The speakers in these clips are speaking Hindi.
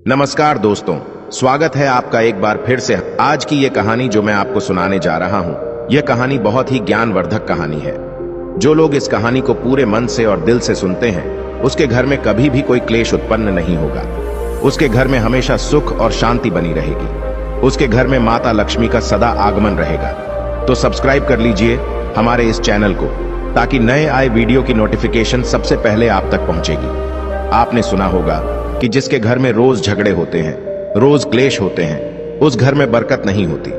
नमस्कार दोस्तों, स्वागत है आपका एक बार फिर से। आज की ये कहानी जो मैं आपको सुनाने जा रहा हूँ, यह कहानी बहुत ही ज्ञानवर्धक कहानी है। जो लोग इस कहानी को पूरे मन से और दिल से सुनते हैं, उसके घर में कभी भी कोई क्लेश उत्पन्न नहीं होगा। उसके घर में हमेशा सुख और शांति बनी रहेगी। उसके घर में माता लक्ष्मी का सदा आगमन रहेगा। तो सब्सक्राइब कर लीजिए हमारे इस चैनल को, ताकि नए आए वीडियो की नोटिफिकेशन सबसे पहले आप तक पहुंचेगी। आपने सुना होगा कि जिसके घर में रोज झगड़े होते हैं, रोज क्लेश होते हैं, उस घर में बरकत नहीं होती।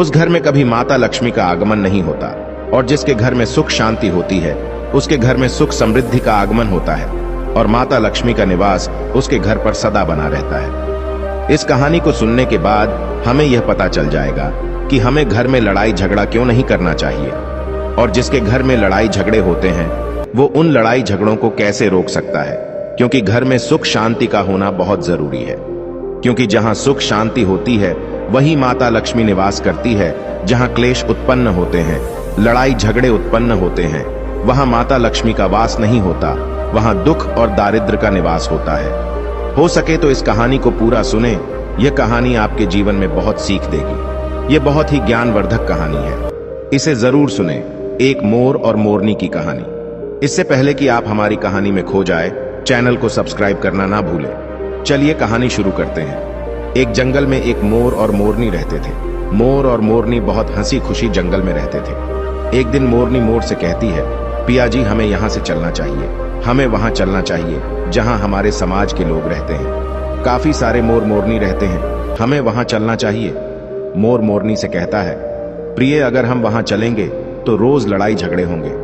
उस घर में कभी माता लक्ष्मी का आगमन नहीं होता। और जिसके घर में सुख शांति होती है, उसके घर में सुख समृद्धि का आगमन होता है और माता लक्ष्मी का निवास उसके घर पर सदा बना रहता है। इस कहानी को सुनने के बाद हमें यह पता चल जाएगा कि हमें घर में लड़ाई झगड़ा क्यों नहीं करना चाहिए, और जिसके घर में लड़ाई झगड़े होते हैं वो उन लड़ाई झगड़ों को कैसे रोक सकता है। क्योंकि घर में सुख शांति का होना बहुत जरूरी है। क्योंकि जहां सुख शांति होती है वही माता लक्ष्मी निवास करती है। जहां क्लेश उत्पन्न होते हैं, लड़ाई झगड़े उत्पन्न होते हैं, वहां माता लक्ष्मी का वास नहीं होता, वहां दुख और दारिद्र्य का निवास होता है। हो सके तो इस कहानी को पूरा सुने। यह कहानी आपके जीवन में बहुत सीख देगी। यह बहुत ही ज्ञानवर्धक कहानी है, इसे जरूर सुने। एक मोर और मोरनी की कहानी। इससे पहले कि आप हमारी कहानी में खो जाए, चैनल को सब्सक्राइब करना ना भूलें। चलिए कहानी शुरू करते हैं। एक जंगल में एक मोर और मोरनी रहते थे। मोर और मोरनी बहुत हंसी खुशी जंगल में रहते थे। एक दिन मोरनी मोर से कहती है, पिया जी, हमें यहाँ से चलना चाहिए। हमें वहां चलना चाहिए जहां हमारे समाज के लोग रहते हैं। काफी सारे मोर मोरनी रहते हैं, हमें वहां चलना चाहिए। मोर मोरनी से कहता है, प्रिय, अगर हम वहां चलेंगे तो रोज लड़ाई झगड़े होंगे।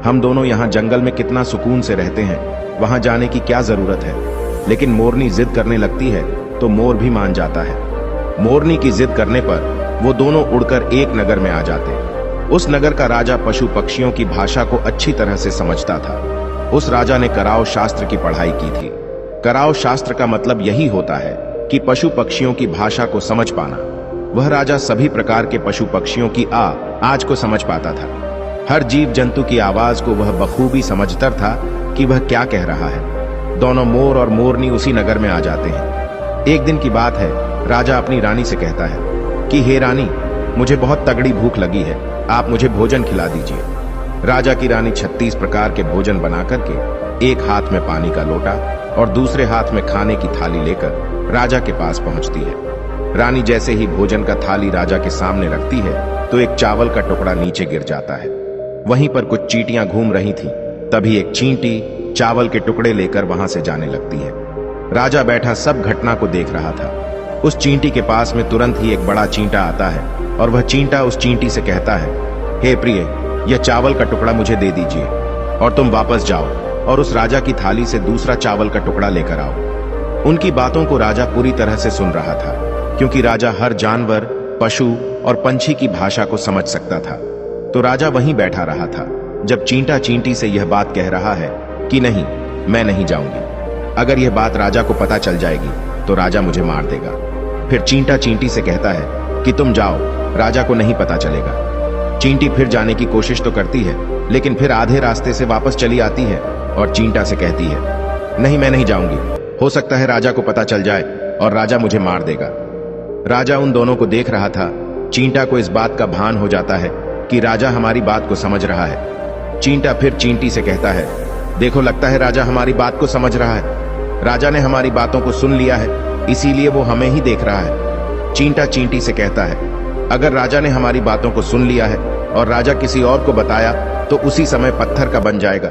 हम दोनों यहाँ जंगल में कितना सुकून से रहते हैं, वहां जाने की क्या जरूरत है। लेकिन मोरनी जिद करने लगती है तो मोर भी मान जाता है। मोरनी की जिद करने पर वो दोनों उड़कर एक नगर में आ जाते। उस नगर का राजा पशु पक्षियों की भाषा को अच्छी तरह से समझता था। उस राजा ने कराव शास्त्र की पढ़ाई की थी। कराव शास्त्र का मतलब यही होता है कि पशु पक्षियों की भाषा को समझ पाना। वह राजा सभी प्रकार के पशु पक्षियों की आज को समझ पाता था। हर जीव जंतु की आवाज को वह बखूबी समझता था कि वह क्या कह रहा है। दोनों मोर और मोरनी उसी नगर में आ जाते हैं। एक दिन की बात है, राजा अपनी रानी से कहता है कि हे रानी, मुझे बहुत तगड़ी भूख लगी है, आप मुझे भोजन खिला दीजिए। राजा की रानी 36 प्रकार के भोजन बना करके एक हाथ में पानी का लोटा और दूसरे हाथ में खाने की थाली लेकर राजा के पास पहुंचती है। रानी जैसे ही भोजन का थाली राजा के सामने रखती है तो एक चावल का टुकड़ा नीचे गिर जाता है। वहीं पर कुछ चींटियां घूम रही थीं। तभी एक चींटी चावल के टुकड़े लेकर वहां से जाने लगती है। राजा बैठा सब घटना को देख रहा था। उस चींटी के पास में तुरंत ही एक बड़ा चींटा आता है और वह चींटा उस चींटी से कहता है, हे प्रिय, यह चावल का टुकड़ा मुझे दे दीजिए और तुम वापस जाओ और उस राजा की थाली से दूसरा चावल का टुकड़ा लेकर आओ। उनकी बातों को राजा पूरी तरह से सुन रहा था, क्योंकि राजा हर जानवर, पशु और पंछी की भाषा को समझ सकता था। तो राजा वहीं बैठा रहा था जब चींटा चींटी से यह बात कह रहा है कि नहीं, मैं नहीं जाऊंगी। अगर यह बात राजा को पता चल जाएगी तो राजा मुझे मार देगा। फिर चींटा चींटी से कहता है कि तुम जाओ, राजा को नहीं पता चलेगा। चींटी फिर जाने की कोशिश तो करती है, लेकिन फिर आधे रास्ते से वापस चली आती है और चींटा से कहती है, नहीं, मैं नहीं जाऊंगी। हो सकता है राजा को पता चल जाए और राजा मुझे मार देगा। राजा उन दोनों को देख रहा था। चींटा को इस बात का भान हो जाता है कि राजा हमारी बात को समझ रहा है। चींटा फिर चींटी से कहता है, देखो, लगता है राजा हमारी बात को समझ रहा है। राजा ने हमारी बातों को सुन लिया है, इसीलिए वो हमें ही देख रहा है। चींटा चींटी से कहता है, अगर राजा ने हमारी बातों को सुन लिया है और राजा किसी और को बताया तो उसी समय पत्थर का बन जाएगा।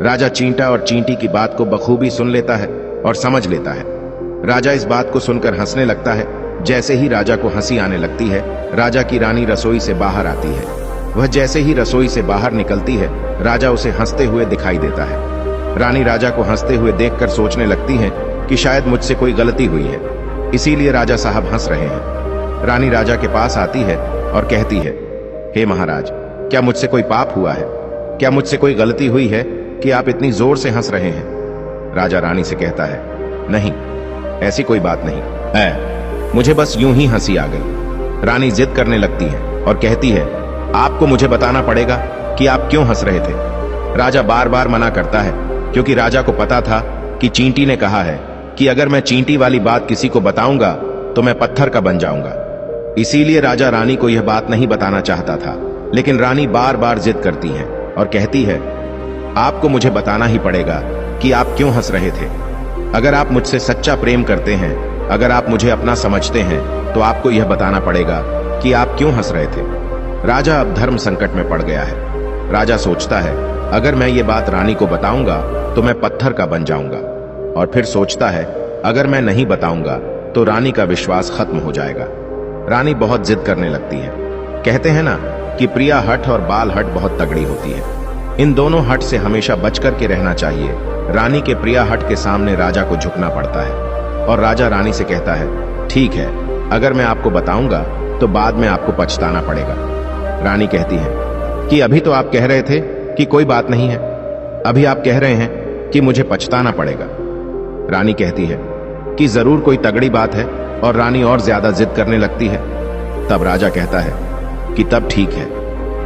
राजा चींटा और चींटी की बात को बखूबी सुन लेता है और समझ लेता है। राजा इस बात को सुनकर हंसने लगता है। जैसे ही राजा को हंसी आने लगती है, राजा की रानी रसोई से बाहर आती है। वह जैसे ही रसोई से बाहर निकलती है, राजा उसे हंसते हुए दिखाई देता है। रानी राजा को हंसते हुए देखकर सोचने लगती है कि शायद मुझसे कोई गलती हुई है, इसीलिए राजा साहब हंस रहे हैं। रानी राजा के पास आती है और कहती है, हे महाराज, क्या मुझसे कोई पाप हुआ है? क्या मुझसे कोई गलती हुई है कि आप इतनी जोर से हंस रहे हैं? राजा रानी से कहता है, नहीं, ऐसी कोई बात नहीं है, मुझे बस यूं ही हंसी आ गई। रानी जिद करने लगती है और कहती है, आपको मुझे बताना पड़ेगा कि आप क्यों हंस रहे थे। राजा बार बार मना करता है, क्योंकि राजा को पता था कि चींटी ने कहा है कि अगर मैं चींटी वाली बात किसी को बताऊंगा तो मैं पत्थर का बन जाऊंगा। इसीलिए राजा रानी को यह बात नहीं बताना चाहता था, लेकिन रानी बार बार जिद करती है और कहती है, आपको मुझे बताना ही पड़ेगा कि आप क्यों हंस रहे थे। अगर आप मुझसे सच्चा प्रेम करते हैं, अगर आप मुझे अपना समझते हैं, तो आपको यह बताना पड़ेगा कि आप क्यों हंस रहे थे। राजा अब धर्म संकट में पड़ गया है। राजा सोचता है, अगर मैं ये बात रानी को बताऊंगा तो मैं पत्थर का बन जाऊंगा, और फिर सोचता है अगर मैं नहीं बताऊंगा तो रानी का विश्वास खत्म हो जाएगा। रानी बहुत जिद करने लगती है। कहते हैं ना कि प्रिया हठ और बाल हठ बहुत तगड़ी होती है। इन दोनों हठ से हमेशा बच करके रहना चाहिए। रानी के प्रिया हठ के सामने राजा को झुकना पड़ता है और राजा रानी से कहता है, ठीक है, अगर मैं आपको बताऊंगा तो बाद में आपको पछताना पड़ेगा। रानी कहती है कि अभी तो आप कह रहे थे कि कोई बात नहीं है, अभी आप कह रहे हैं कि मुझे पछताना पड़ेगा। रानी कहती है कि जरूर कोई तगड़ी बात है, और रानी और ज्यादा जिद करने लगती है। तब राजा कहता है कि तब ठीक है,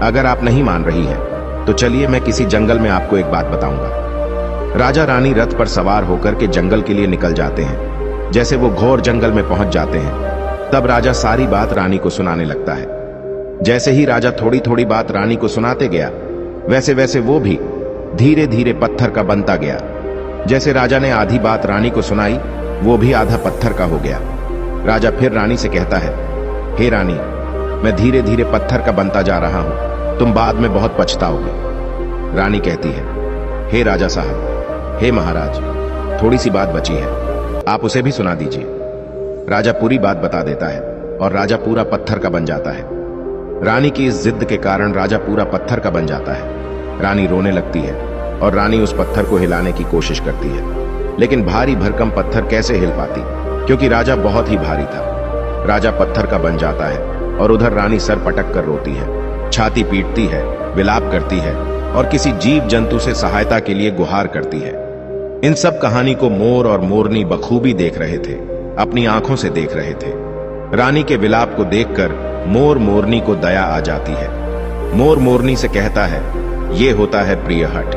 अगर आप नहीं मान रही है तो चलिए मैं किसी जंगल में आपको एक बात बताऊंगा। राजा रानी रथ पर सवार होकर के जंगल के लिए निकल जाते हैं। जैसे वो घोर जंगल में पहुंच जाते हैं, तब राजा सारी बात रानी को सुनाने लगता है। जैसे ही राजा थोड़ी थोड़ी बात रानी को सुनाते गया, वैसे वैसे वो भी धीरे धीरे पत्थर का बनता गया। जैसे राजा ने आधी बात रानी को सुनाई, वो भी आधा पत्थर का हो गया। राजा फिर रानी से कहता है, हे रानी, मैं धीरे धीरे पत्थर का बनता जा रहा हूं, तुम बाद में बहुत पछताओगे। रानी कहती है, हे राजा साहब, हे महाराज, थोड़ी सी बात बची है, आप उसे भी सुना दीजिए। राजा पूरी बात बता देता है और राजा पूरा पत्थर का बन जाता है। रानी की इस जिद के कारण राजा पूरा पत्थर का बन जाता है। रानी रोने लगती है और रानी उस पत्थर को हिलाने की कोशिश करती है, लेकिन भारी भरकम पत्थर कैसे हिल पाती, क्योंकि राजा बहुत ही भारी था। राजा पत्थर का बन जाता है और उधर रानी सर पटक कर रोती है, छाती पीटती है, विलाप करती है और किसी जीव जंतु से सहायता के लिए गुहार करती है। इन सब कहानी को मोर और मोरनी बखूबी देख रहे थे, अपनी आंखों से देख रहे थे। रानी के विलाप को देखकर मोर मोरनी को दया आ जाती है। मोर मोरनी से कहता है, ये होता है प्रिय हट।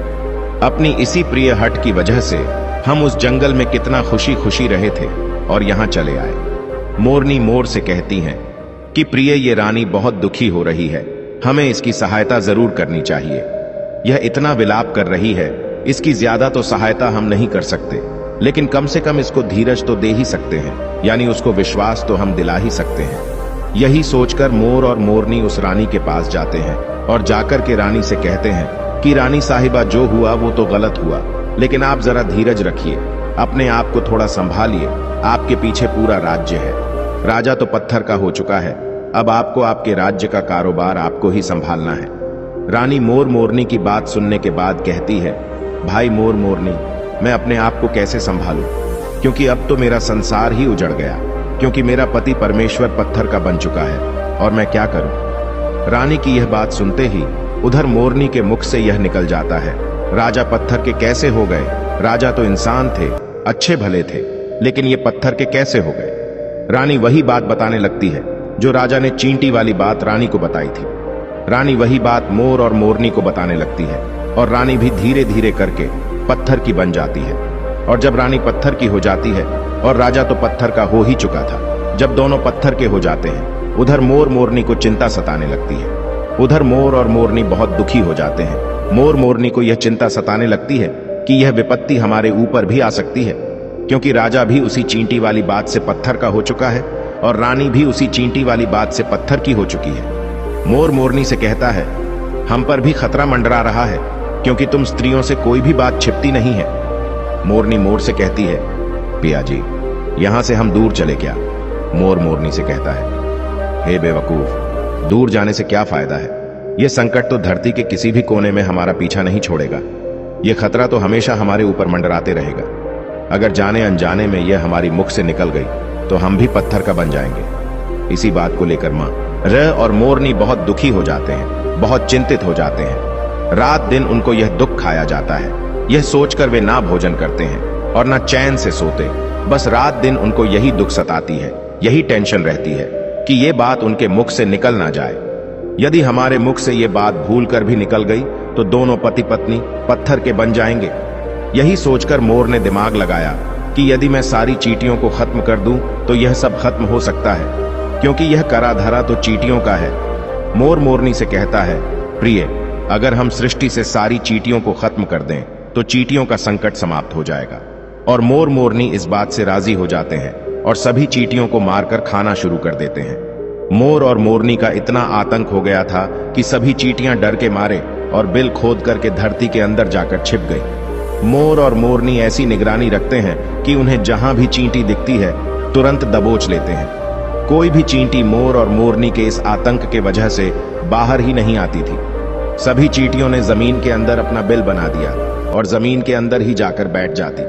अपनी इसी प्रिय हट की वजह से हम उस जंगल में कितना खुशी खुशी रहे थे और यहां चले आए। मोरनी मोर से कहती हैं कि प्रिय, ये रानी बहुत दुखी हो रही है, हमें इसकी सहायता जरूर करनी चाहिए। यह इतना विलाप कर रही है, इसकी ज्यादा तो सहायता हम नहीं कर सकते, लेकिन कम से कम इसको धीरज तो दे ही सकते हैं, यानी उसको विश्वास तो हम दिला ही सकते हैं। यही सोचकर मोर और मोरनी उस रानी के पास जाते हैं और जाकर के रानी से कहते हैं कि रानी साहिबा, जो हुआ वो तो गलत हुआ, लेकिन आप जरा धीरज रखिए, अपने आप को थोड़ा संभालिए, आपके पीछे पूरा राज्य है। राजा तो पत्थर का हो चुका है, अब आपको आपके राज्य का कारोबार आपको ही संभालना है। रानी मोर मोरनी की बात सुनने के बाद कहती है, भाई मोर मोरनी, मैं अपने आप को कैसे संभालूं, क्योंकि अब तो मेरा संसार ही उजड़ गया, क्योंकि मेरा पति परमेश्वर पत्थर का बन चुका है, और मैं क्या करूं। रानी की यह बात सुनते ही उधर मोरनी के मुख से यह निकल जाता है, राजा पत्थर के कैसे हो गए? राजा तो इंसान थे, अच्छे भले थे, लेकिन ये पत्थर के कैसे हो गए? रानी वही बात बताने लगती है जो राजा ने चींटी वाली बात रानी को बताई थी। रानी वही बात मोर और मोरनी को बताने लगती है, और रानी भी धीरे धीरे करके पत्थर की बन जाती है। और जब रानी पत्थर की हो जाती है और राजा तो पत्थर का हो ही चुका था, जब दोनों पत्थर के हो जाते हैं, उधर मोर मोरनी को चिंता सताने लगती है। उधर मोर और मोरनी बहुत दुखी हो जाते हैं। मोर मोरनी को यह चिंता सताने लगती है कि यह विपत्ति हमारे ऊपर भी आ सकती है, क्योंकि राजा भी उसी चींटी वाली बात से पत्थर का हो चुका है और रानी भी उसी चींटी वाली बात से पत्थर की हो चुकी है। मोर मोरनी से कहता है, हम पर भी खतरा मंडरा रहा है, क्योंकि तुम स्त्रियों से कोई भी बात छिपती नहीं है। मोरनी मोर से कहती है, पिया जी, यहां से हम दूर चले क्या? मोर मोरनी से कहता है, हे बेवकूफ, दूर जाने से क्या फायदा है? यह संकट तो धरती के किसी भी कोने में हमारा पीछा नहीं छोड़ेगा। यह खतरा तो हमेशा हमारे ऊपर मंडराते रहेगा। अगर जाने अनजाने में यह हमारी मुख से निकल गई तो हम भी पत्थर का बन जाएंगे। इसी बात को लेकर मां र और मोरनी बहुत दुखी हो जाते हैं, बहुत चिंतित हो जाते हैं। रात दिन उनको यह दुख खाया जाता है। यह सोचकर वे ना भोजन करते हैं और ना चैन से सोते। बस रात दिन उनको यही दुख सताती है, यही टेंशन रहती है कि ये बात उनके मुख से निकल ना जाए। यदि हमारे मुख से ये बात भूल कर भी निकल गई तो दोनों पति पत्नी पत्थर के बन जाएंगे। यही सोचकर मोर ने दिमाग लगाया कि यदि मैं सारी चींटियों को खत्म कर दूं तो यह सब खत्म हो सकता है, क्योंकि यह करा धरा तो चींटियों का है। मोर मोरनी से कहता है, प्रिय, अगर हम सृष्टि से सारी चींटियों को खत्म कर दें तो चींटियों का संकट समाप्त हो जाएगा। और मोर मोरनी इस बात से राजी हो जाते हैं और सभी चींटियों को मारकर खाना शुरू कर देते हैं। मोर और मोरनी का इतना आतंक हो गया था कि सभी चींटियां डर के मारे और बिल खोद करके धरती के अंदर जाकर छिप गई। मोर और मोरनी ऐसी निगरानी रखते हैं कि उन्हें जहां भी चींटी दिखती है तुरंत दबोच लेते हैं। कोई भी चींटी मोर और मोरनी के इस आतंक के वजह से बाहर ही नहीं आती थी। सभी चींटियों ने जमीन के अंदर अपना बिल बना दिया और जमीन के अंदर ही जाकर बैठ जाती।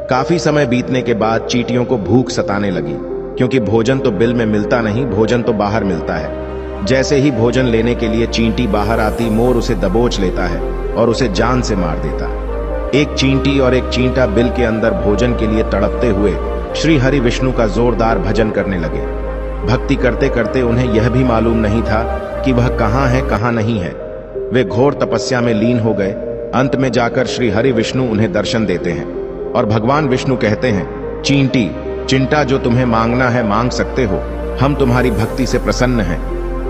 काफी समय बीतने के बाद चींटियों को भूख सताने लगी, क्योंकि भोजन तो बिल में मिलता नहीं, भोजन तो बाहर मिलता है। जैसे ही भोजन लेने के लिए चींटी बाहर आती, मोर उसे दबोच लेता है और उसे जान से मार देता। एक चींटी और एक चींटा बिल के अंदर भोजन के लिए तड़पते हुए श्री हरि विष्णु का जोरदार भजन करने लगे। भक्ति करते करते उन्हें यह भी मालूम नहीं था कि वह कहाँ है कहाँ नहीं है। वे घोर तपस्या में लीन हो गए। अंत में जाकर श्री हरि विष्णु उन्हें दर्शन देते हैं और भगवान विष्णु कहते हैं, चींटी, चिंटा, जो तुम्हें मांगना है मांग सकते हो, हम तुम्हारी भक्ति से प्रसन्न हैं।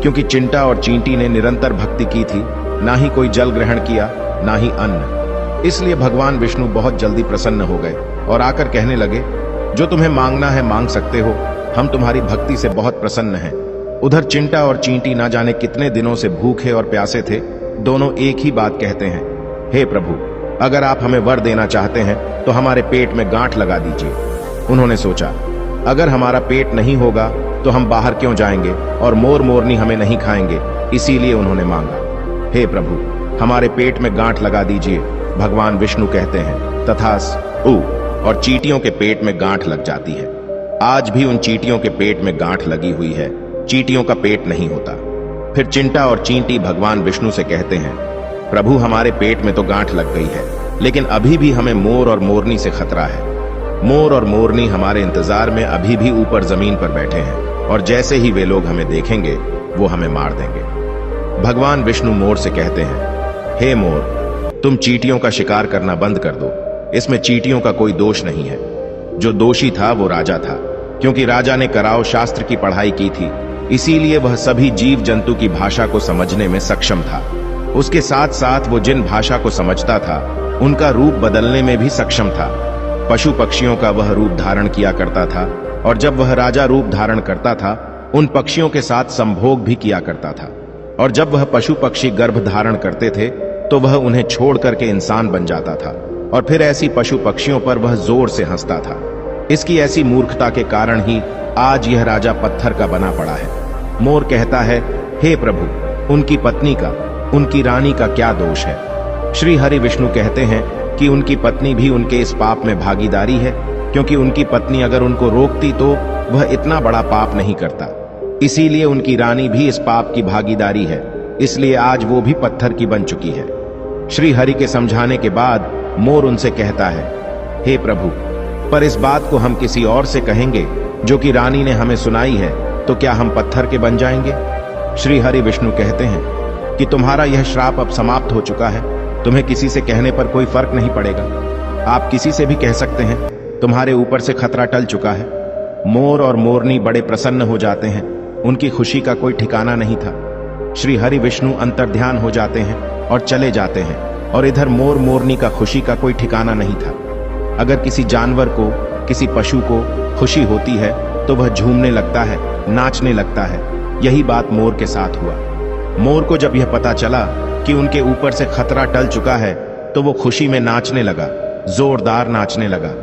क्योंकि चिंटा और चींटी ने निरंतर भक्ति की थी, ना ही कोई जल ग्रहण किया, ना ही अन्न। इसलिए भगवान विष्णु बहुत जल्दी प्रसन्न हो गए और आकर कहने लगे, जो तुम्हें मांगना है मांग सकते हो, हम तुम्हारी भक्ति से बहुत प्रसन्न हैं। उधर चिंटा और चींटी ना जाने कितने दिनों से भूखे और प्यासे थे। दोनों एक ही बात कहते हैं, हे प्रभु, अगर आप हमें वर देना चाहते हैं तो हमारे पेट में गांठ लगा दीजिए। उन्होंने सोचा, अगर हमारा पेट नहीं होगा तो हम बाहर क्यों जाएंगे और मोर मोरनी हमें नहीं खाएंगे, इसीलिए उन्होंने मांगा, हे प्रभु, हमारे पेट में गांठ लगा दीजिए। भगवान विष्णु कहते हैं, तथास्तु, और चींटियों के पेट में गांठ लग जाती है। आज भी उन चींटियों के पेट में गांठ लगी हुई है, चींटियों का पेट नहीं होता। फिर चिंटा और चींटी भगवान विष्णु से कहते हैं, प्रभु, हमारे पेट में तो गांठ लग गई है, लेकिन अभी भी हमें मोर और मोरनी से खतरा है। मोर और मोरनी हमारे इंतजार में अभी भी ऊपर जमीन पर बैठे हैं और जैसे ही वे लोग हमें देखेंगे वो हमें मार देंगे। भगवान विष्णु मोर से कहते हैं, हे मोर, तुम चींटियों का शिकार करना बंद कर दो। इसमें चींटियों का कोई दोष नहीं है। जो दोषी था वो राजा था, क्योंकि राजा ने कराव शास्त्र की पढ़ाई की थी, इसीलिए वह सभी जीव जंतु की भाषा को समझने में सक्षम था। उसके साथ साथ वो जिन भाषा को समझता था उनका रूप बदलने में भी सक्षम था। पशु पक्षियों का वह रूप धारण किया करता था और जब वह राजा रूप धारण करता था उन पक्षियों के साथ संभोग भी किया करता था। और जब वह पशु पक्षी गर्भ धारण करते थे तो वह उन्हें छोड़ करके इंसान बन जाता था और फिर ऐसी पशु पक्षियों पर वह जोर से हंसता था। इसकी ऐसी मूर्खता के कारण ही आज यह राजा पत्थर का बना पड़ा है। मोर कहता है, हे प्रभु, उनकी पत्नी का, उनकी रानी का क्या दोष है। श्री हरि विष्णु कहते हैं कि उनकी पत्नी भी उनके इस पाप में भागीदारी है, क्योंकि उनकी पत्नी अगर उनको रोकती तो वह इतना बड़ा पाप नहीं करता। इसीलिए उनकी रानी भी इस पाप की भागीदारी है, इसलिए आज वो भी पत्थर की बन चुकी है। श्री हरि के समझाने के बाद मोर उनसे कहता है, हे प्रभु, पर इस बात को हम किसी और से कहेंगे जो कि रानी ने हमें सुनाई है, तो क्या हम पत्थर के बन जाएंगे। श्री हरि विष्णु कहते हैं कि तुम्हारा यह श्राप अब समाप्त हो चुका है, तुम्हें किसी से कहने पर कोई फर्क नहीं पड़ेगा। आप किसी से भी कह सकते हैं, तुम्हारे ऊपर से खतरा टल चुका है। मोर और मोरनी बड़े प्रसन्न हो जाते हैं, उनकी खुशी का कोई ठिकाना नहीं था। श्री हरि विष्णु अंतर्ध्यान हो जाते हैं और चले जाते हैं और इधर मोर मोरनी का खुशी का कोई ठिकाना नहीं था। अगर किसी जानवर को, किसी पशु को खुशी होती है तो वह झूमने लगता है, नाचने लगता है। यही बात मोर के साथ हुआ। मोर को जब यह पता चला कि उनके ऊपर से खतरा टल चुका है तो वो खुशी में नाचने लगा, जोरदार नाचने लगा।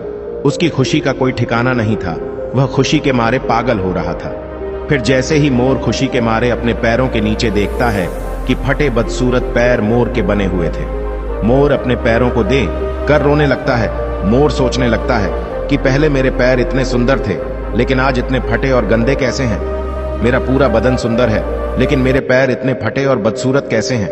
उसकी खुशी का कोई ठिकाना नहीं था, वह खुशी के मारे पागल हो रहा था। फिर जैसे ही मोर खुशी के मारे अपने पैरों के नीचे देखता है कि फटे बदसूरत पैर मोर के बने हुए थे, मोर अपने पैरों को दे कर रोने लगता है। मोर सोचने लगता है कि पहले मेरे पैर इतने सुंदर थे, लेकिन आज इतने फटे और गंदे कैसे हैं। मेरा पूरा बदन सुंदर है, लेकिन मेरे पैर इतने फटे और बदसूरत कैसे हैं।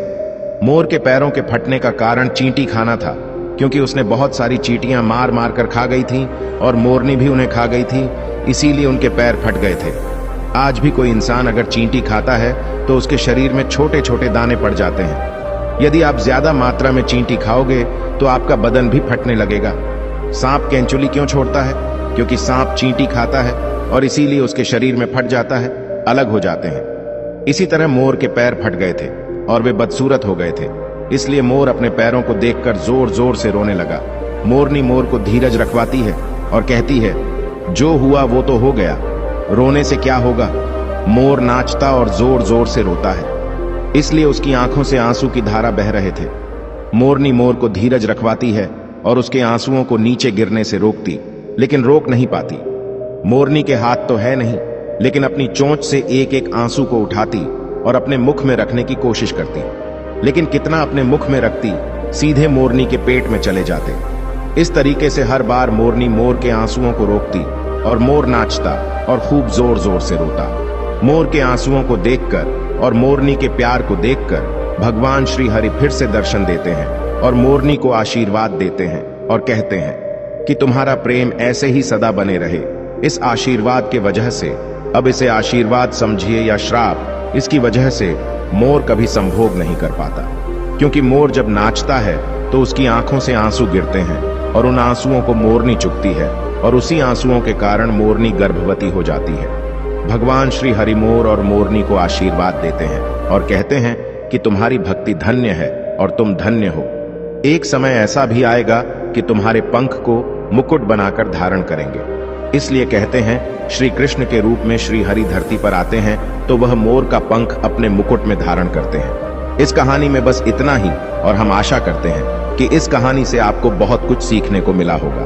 मोर के पैरों के फटने का कारण चींटी खाना था, क्योंकि उसने बहुत सारी चींटियां मार मार कर खा गई थीं और मोरनी भी उन्हें खा गई थी, इसीलिए उनके पैर फट गए थे। आज भी कोई इंसान अगर चींटी खाता है तो उसके शरीर में छोटे छोटे दाने पड़ जाते हैं। यदि आप ज्यादा मात्रा में चींटी खाओगे तो आपका बदन भी फटने लगेगा। सांप केंचुली क्यों छोड़ता है? क्योंकि सांप चींटी खाता है और इसीलिए उसके शरीर में फट जाता है, अलग हो जाते हैं। इसी तरह मोर के पैर फट गए थे और वे बदसूरत हो गए थे, इसलिए मोर अपने पैरों को देखकर जोर जोर से रोने लगा। मोरनी मोर को धीरज रखवाती है और कहती है, जो हुआ वो तो हो गया, रोने से क्या होगा। मोर नाचता और जोर जोर से रोता है, इसलिए उसकी आंखों से आंसू की धारा बह रहे थे। मोरनी मोर को धीरज रखवाती है और उसके आंसुओं को नीचे गिरने से रोकती, लेकिन रोक नहीं पाती। मोरनी के हाथ तो है नहीं, लेकिन अपनी चोंच से एक एक आंसू को उठाती और अपने मुख में रखने की कोशिश करती, लेकिन कितना अपने मुख में रखती, सीधे मोरनी के पेट में चले जाते। इस तरीके से हर बार मोरनी मोर के आंसुओं को रोकती और मोर नाचता और खूब जोर जोर से रोता। मोर के आंसुओं को देखकर और मोरनी के प्यार को देखकर भगवान श्री हरि फिर से दर्शन देते हैं और मोरनी को आशीर्वाद देते हैं और कहते हैं कि तुम्हारा प्रेम ऐसे ही सदा बने रहे। इस आशीर्वाद के वजह से, अब इसे आशीर्वाद समझिए या श्राप, इसकी वजह से मोर कभी संभोग नहीं कर पाता, क्योंकि मोर जब नाचता है तो उसकी आंखों से आंसू गिरते हैं और उन आंसुओं को मोरनी चुकती है और उसी आंसुओं के कारण मोरनी गर्भवती हो जाती है। भगवान श्री हरि मोर और मोरनी को आशीर्वाद देते हैं और कहते हैं कि तुम्हारी भक्ति धन्य है और तुम धन्य हो। एक समय ऐसा भी आएगा कि तुम्हारे पंख को मुकुट बनाकर धारण करेंगे। इसलिए कहते हैं, श्री कृष्ण के रूप में श्री हरि धरती पर आते हैं तो वह मोर का पंख अपने मुकुट में धारण करते हैं। इस कहानी में बस इतना ही, और हम आशा करते हैं कि इस कहानी से आपको बहुत कुछ सीखने को मिला होगा।